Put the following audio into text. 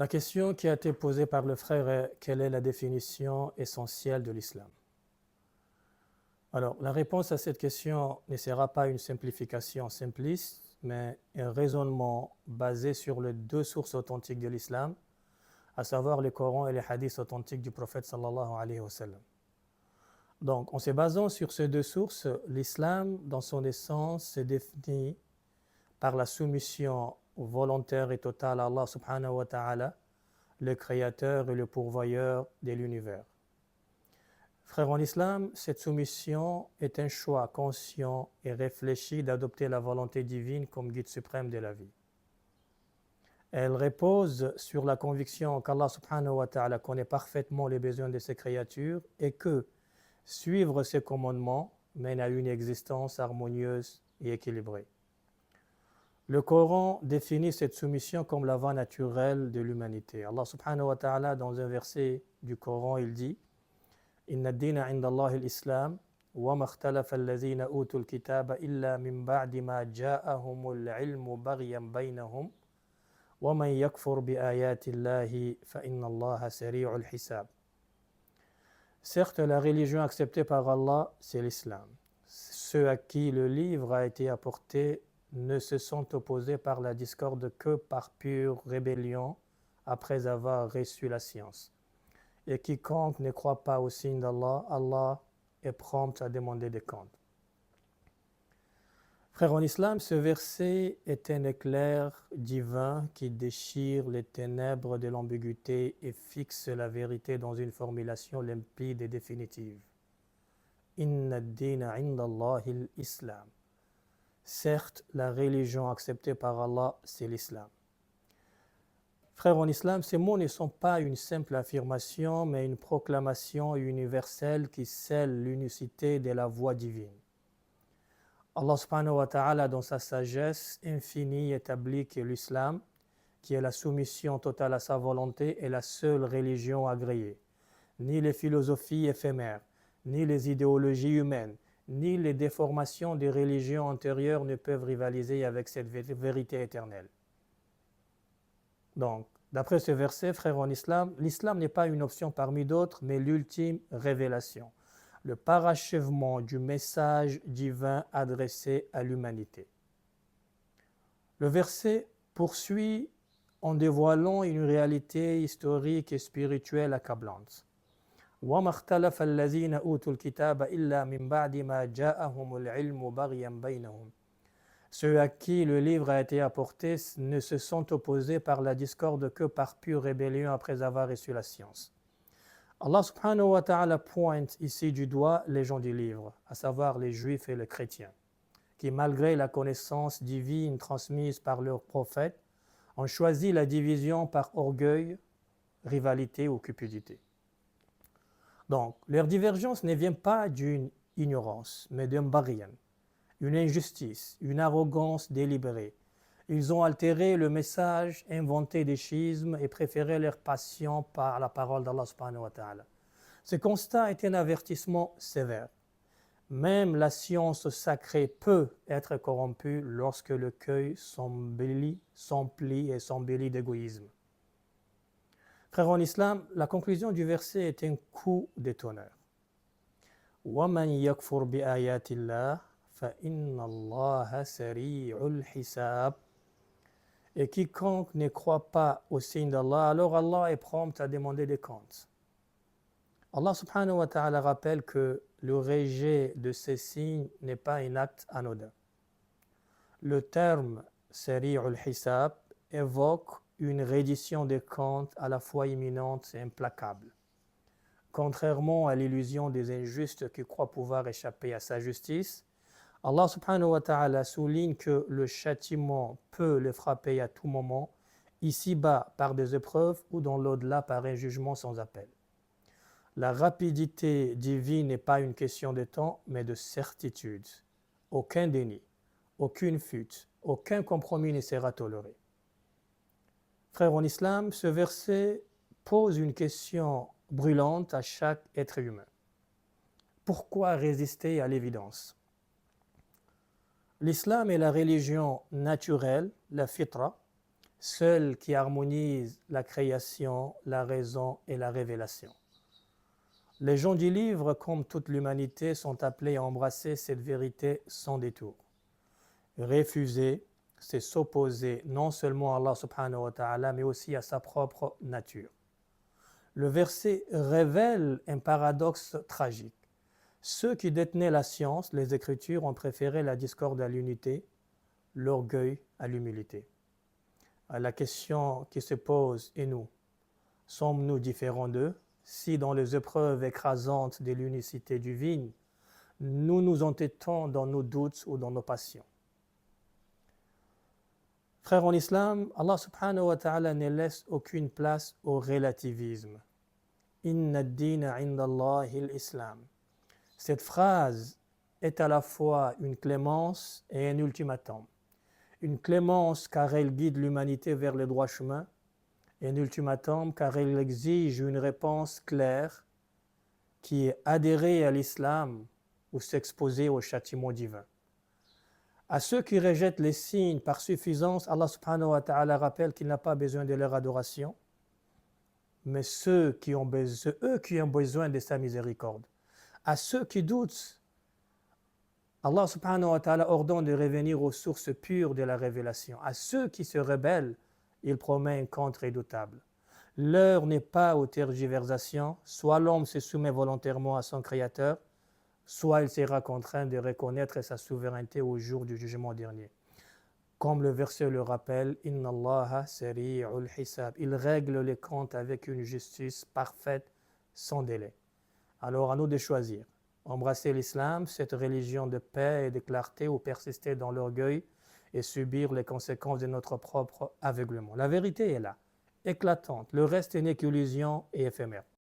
La question qui a été posée par le frère est: quelle est la définition essentielle de l'islam? Alors, la réponse à cette question ne sera pas une simplification simpliste, mais un raisonnement basé sur les deux sources authentiques de l'islam, à savoir le Coran et les hadiths authentiques du prophète sallallahu alayhi wa sallam. Donc, en se basant sur ces deux sources, l'islam, dans son essence, se définit par la soumission volontaire et totale à Allah subhanahu wa ta'ala, le créateur et le pourvoyeur de l'univers. Frères en islam, cette soumission est un choix conscient et réfléchi d'adopter la volonté divine comme guide suprême de la vie. Elle repose sur la conviction qu'Allah subhanahu wa ta'ala connaît parfaitement les besoins de ses créatures et que suivre ses commandements mène à une existence harmonieuse et équilibrée. Le Coran définit cette soumission comme la voie naturelle de l'humanité. Allah subhanahu wa ta'ala, dans un verset du Coran, il dit: Inna ad-dina 'inda Allahi al-Islam wa ma ikhtalafa alladhina utul kitaba illa min ba'di ma ja'ahumul 'ilmu baghyan baynahum wa man yakfur bi ayati Allahi fa inna Allaha sari'ul hisab. Certes, la religion acceptée par Allah, c'est l'islam. Ceux à qui le livre a été apporté ne se sont opposés par la discorde que par pure rébellion après avoir reçu la science. Et quiconque ne croit pas au signe d'Allah, Allah est prompt à demander des comptes. Frères en islam, ce verset est un éclair divin qui déchire les ténèbres de l'ambiguïté et fixe la vérité dans une formulation limpide et définitive. Inna ad-dina 'inda Allahi al-Islam. Certes, la religion acceptée par Allah, c'est l'islam. Frères en islam, ces mots ne sont pas une simple affirmation, mais une proclamation universelle qui scelle l'unicité de la voie divine. Allah subhanahu wa ta'ala, dans sa sagesse infinie, établit que l'islam, qui est la soumission totale à sa volonté, est la seule religion agréée. Ni les philosophies éphémères, ni les idéologies humaines, ni les déformations des religions antérieures ne peuvent rivaliser avec cette vérité éternelle. Donc, d'après ce verset, frères en islam, l'islam n'est pas une option parmi d'autres, mais l'ultime révélation, le parachèvement du message divin adressé à l'humanité. Le verset poursuit en dévoilant une réalité historique et spirituelle accablante. وَمَا اخْتَلَفَ الَّذِينَ أُوتُوا الْكِتَابَ إِلَّا مِنْ بَعْدِ مَا جَاءَهُمُ الْعِلْمُ بَغْيًا بَيْنَهُمْ. Ceux à qui le livre a été apporté ne se sont opposés par la discorde que par pure rébellion après avoir reçu la science. Allah subhanahu wa ta'ala pointe ici du doigt les gens du livre, à savoir les juifs et les chrétiens, qui malgré la connaissance divine transmise par leurs prophètes, ont choisi la division par orgueil, rivalité ou cupidité. Donc, leur divergence ne vient pas d'une ignorance, mais d'un baghyan, une injustice, une arrogance délibérée. Ils ont altéré le message, inventé des schismes et préféré leur passion par la parole d'Allah subhanahu wa ta'ala. Ce constat est un avertissement sévère. Même la science sacrée peut être corrompue lorsque le cœur s'emplit et s'embellit d'égoïsme. Frères en islam, la conclusion du verset est un coup d'étonneur. وَمَنْ يَكْفُرْ بِآيَاتِ اللَّهِ فَإِنَّ اللَّهَ سَرِيعُ الْحِسَابِ. Et quiconque ne croit pas au signe d'Allah, alors Allah est prompt à demander des comptes. Allah subhanahu wa ta'ala rappelle que le rejet de ces signes n'est pas un acte anodin. Le terme Sari'ul Hisab évoque une reddition des comptes à la fois imminente et implacable. Contrairement à l'illusion des injustes qui croient pouvoir échapper à sa justice, Allah subhanahu wa ta'ala souligne que le châtiment peut les frapper à tout moment, ici-bas par des épreuves ou dans l'au-delà par un jugement sans appel. La rapidité divine n'est pas une question de temps, mais de certitude. Aucun déni, aucune fuite, aucun compromis ne sera toléré. Frères en islam, ce verset pose une question brûlante à chaque être humain. Pourquoi résister à l'évidence? L'islam est la religion naturelle, la fitra, seul qui harmonise la création, la raison et la révélation. Les gens du livre, comme toute l'humanité, sont appelés à embrasser cette vérité sans détour. Refuser, c'est s'opposer non seulement à Allah subhanahu wa ta'ala, mais aussi à sa propre nature. Le verset révèle un paradoxe tragique. Ceux qui détenaient la science, les Écritures, ont préféré la discorde à l'unité, l'orgueil à l'humilité. La question qui se pose est nous. Sommes-nous différents d'eux? Si dans les épreuves écrasantes de l'unicité divine, nous nous entêtons dans nos doutes ou dans nos passions. Frères en islam, Allah subhanahu wa ta'ala ne laisse aucune place au relativisme. Inna ad-dina 'inda Allahi al-Islam. Cette phrase est à la fois une clémence et un ultimatum. Une clémence car elle guide l'humanité vers le droit chemin, et un ultimatum car elle exige une réponse claire qui est adhérer à l'islam ou s'exposer au châtiment divin. À ceux qui rejettent les signes par suffisance, Allah subhanahu wa ta'ala rappelle qu'il n'a pas besoin de leur adoration, mais eux qui ont besoin de sa miséricorde. À ceux qui doutent, Allah subhanahu wa ta'ala ordonne de revenir aux sources pures de la révélation. À ceux qui se rebellent, il promet un compte redoutable. L'heure n'est pas aux tergiversations, soit l'homme se soumet volontairement à son Créateur, soit il sera contraint de reconnaître sa souveraineté au jour du jugement dernier. Comme le verset le rappelle, « Inna Allaha sari'ul hisab » Il règle les comptes avec une justice parfaite, sans délai. Alors à nous de choisir. Embrasser l'islam, cette religion de paix et de clarté, ou persister dans l'orgueil et subir les conséquences de notre propre aveuglement. La vérité est là, éclatante. Le reste n'est qu'illusion et éphémère.